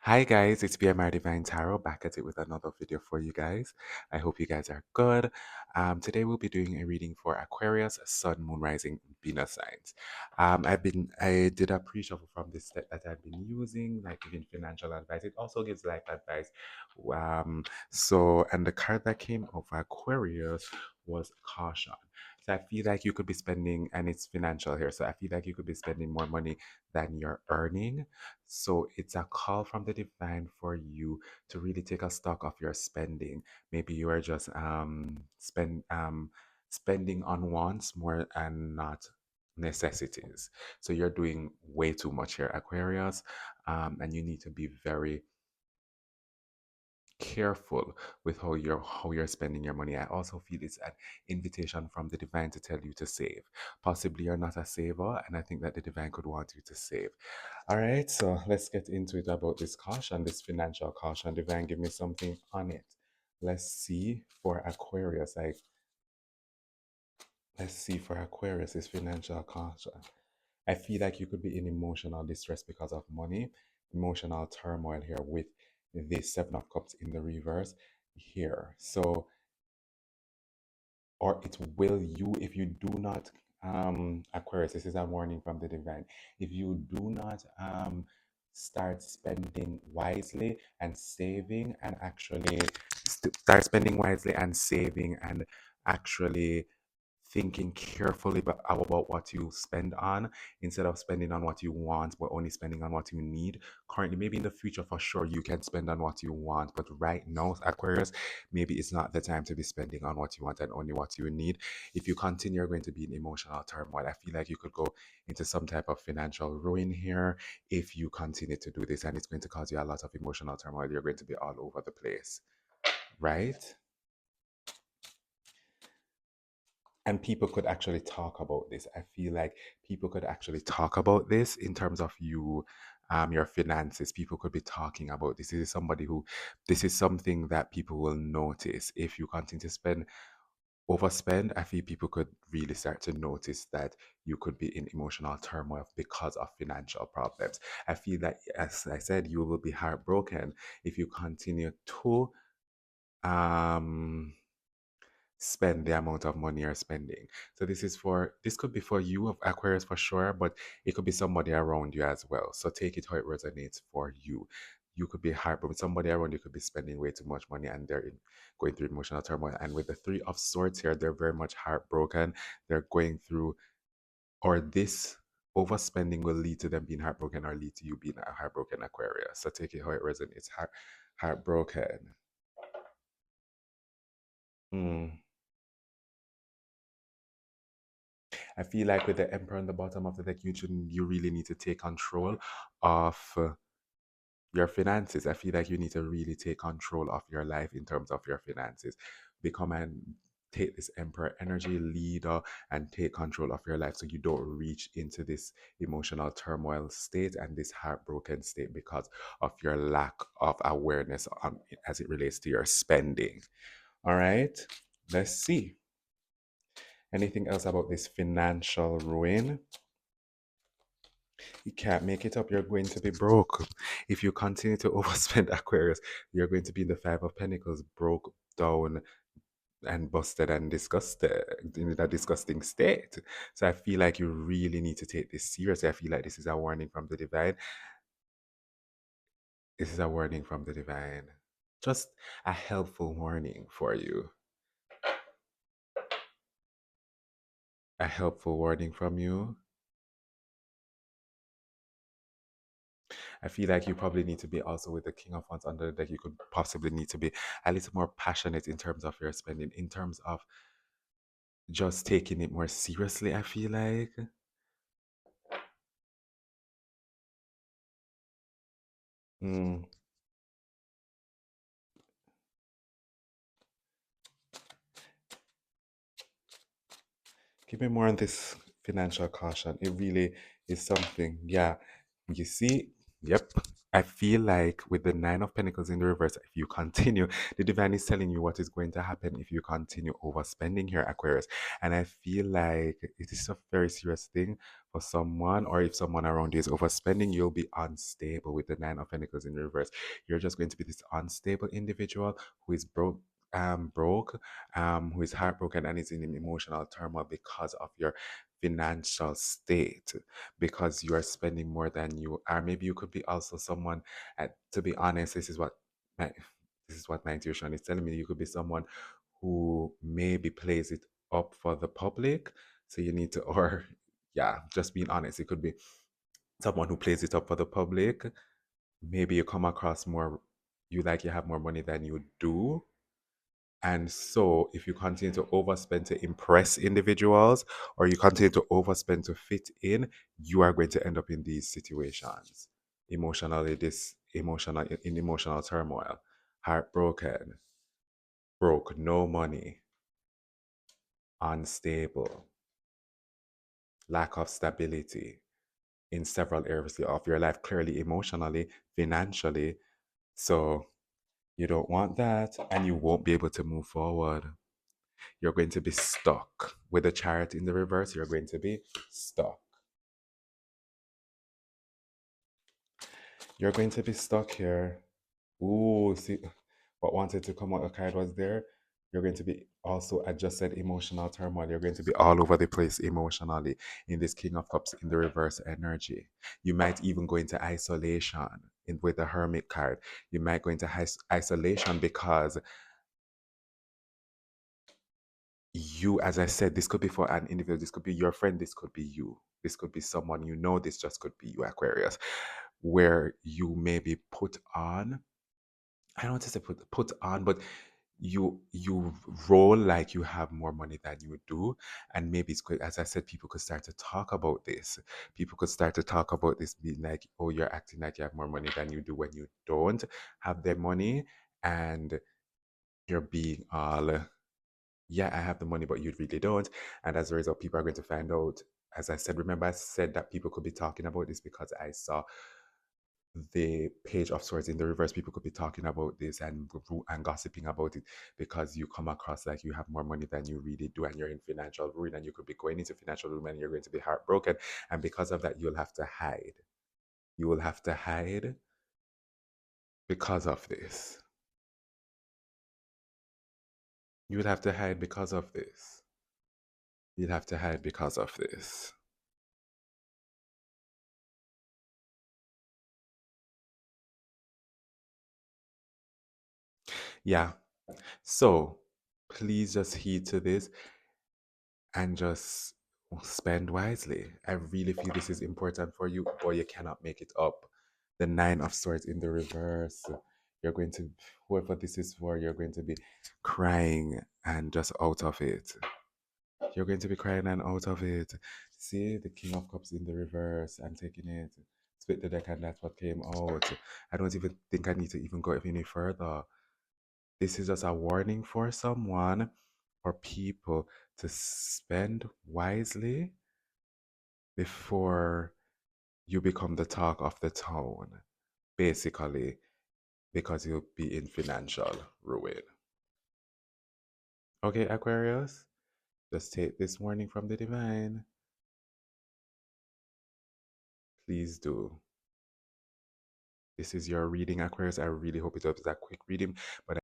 Hi guys, it's BMR Divine Tarot back at it with another video for you guys. I hope you guys are good. Today we'll be doing a reading for Aquarius, Sun, Moon, Rising, Venus signs. I did a pre-shuffle from this deck that I've been using, like giving financial advice. It also gives life advice. And the card that came of Aquarius was caution. So I feel like you could be spending, and it's financial here. So I feel like you could be spending more money than you're earning. So it's a call from the divine for you to really take a stock of your spending. Maybe you are just spending on wants more and not necessities. So you're doing way too much here, Aquarius, and you need to be very careful with how you're spending your money. I also feel it's an invitation from the divine to tell you to save. Possibly you're not a saver, and I think that the divine could want you to save. All right, so let's get into it about this caution, this financial caution. Divine, give me something on it. Let's see for Aquarius. Let's see for Aquarius, this financial caution. I feel like you could be in emotional distress because of money, emotional turmoil here with the Seven of Cups in the reverse here. So, or it will you if you do not, Aquarius, this is a warning from the divine. If you do not start spending wisely and saving and actually start spending wisely and saving and actually thinking carefully about what you spend on instead of spending on what you want but only spending on what you need currently. Maybe in the future for sure you can spend on what you want, but right now, Aquarius, maybe it's not the time to be spending on what you want and only what you need. If you continue, you're going to be in emotional turmoil. I feel like you could go into some type of financial ruin here if you continue to do this, and it's going to cause you a lot of emotional turmoil. You're going to be all over the place, right? And people could actually talk about this. I feel like people could actually talk about this in terms of your finances. People could be talking about this. This is something that people will notice if you continue to overspend. I feel people could really start to notice that you could be in emotional turmoil because of financial problems. I feel that, as I said, you will be heartbroken if you continue to um spend the amount of money you're spending. So this could be for you of Aquarius for sure, but it could be somebody around you as well. So take it how it resonates for you. You could be heartbroken. Somebody around you could be spending way too much money and going through emotional turmoil. And with the Three of Swords here, they're very much heartbroken. They're going through, or this overspending will lead to them being heartbroken or lead to you being a heartbroken Aquarius. So take it how it resonates. Heartbroken. Hmm. I feel like with the Emperor on the bottom of the deck, you really need to take control of your finances. I feel like you need to really take control of your life in terms of your finances. Become and take this Emperor energy, leader, and take control of your life so you don't reach into this emotional turmoil state and this heartbroken state because of your lack of awareness as it relates to your spending. All right, let's see. Anything else about this financial ruin? You can't make it up. You're going to be broke. If you continue to overspend, Aquarius, you're going to be in the Five of Pentacles, broke down and busted and disgusted in a disgusting state. So I feel like you really need to take this seriously. I feel like this is a warning from the divine. This is a warning from the divine. Just a helpful warning for you. A helpful warning from you. I feel like you probably need to be also with the King of Wands under the deck. You could possibly need to be a little more passionate in terms of your spending, in terms of just taking it more seriously, I feel like. Mm. Give me more on this financial caution. It really is something. Yeah. You see, yep. I feel like with the Nine of Pentacles in the reverse, if you continue, the divine is telling you what is going to happen if you continue overspending here, Aquarius. And I feel like it is a very serious thing for someone, or if someone around you is overspending, you'll be unstable with the Nine of Pentacles in the reverse. You're just going to be this unstable individual who is broke, who is heartbroken and is in an emotional turmoil because of your financial state, because you are spending more than you are. Maybe you could be also someone, to be honest, my, this is what my intuition is telling me. You could be someone who maybe plays it up for the public. So you need to, or yeah, just being honest, it could be someone who plays it up for the public. Maybe you come across more, you like you have more money than you do, and so, if you continue to overspend to impress individuals, or you continue to overspend to fit in, you are going to end up in these situations. In emotional turmoil, heartbroken, broke, no money, unstable, lack of stability in several areas of your life, clearly emotionally, financially. So, you don't want that, and you won't be able to move forward. You're going to be stuck. With the chariot in the reverse, you're going to be stuck. You're going to be stuck here. Ooh, see what wanted to come out the card was there. You're going to be also, I just said, emotional turmoil. You're going to be all over the place emotionally in this King of Cups in the reverse energy. You might even go into isolation with the Hermit card. You might go into isolation because you, as I said, this could be for an individual, this could be your friend, this could be you, this could be someone you know, this just could be you, Aquarius, where you may be put on. I don't want to say put on, but you roll like you have more money than you do. And maybe it's good, as I said, people could start to talk about this. People could start to talk about this, being like, oh, you're acting like you have more money than you do when you don't have their money. And you're being all, yeah, I have the money, but you really don't. And as a result, people are going to find out. As I said, remember I said that people could be talking about this because I saw the Page of Swords in the reverse. People could be talking about this and gossiping about it because you come across like you have more money than you really do, and you're in financial ruin, and you could be going into financial ruin, and you're going to be heartbroken. And because of that, you'll have to hide. You will have to hide because of this. You would have to hide because of this. You'd have to hide because of this. Yeah. So please just heed to this and just spend wisely. I really feel this is important for you, or you cannot make it up. The Nine of Swords in the reverse. You're going to, whoever this is for, you're going to be crying and just out of it. You're going to be crying and out of it. See the King of Cups in the reverse. I'm taking it. Split the deck, and that's what came out. I don't even think I need to even go any further. This is just a warning for someone or people to spend wisely before you become the talk of the town, basically, because you'll be in financial ruin. Okay, Aquarius, just take this warning from the divine. Please do. This is your reading, Aquarius. I really hope it was a quick reading, but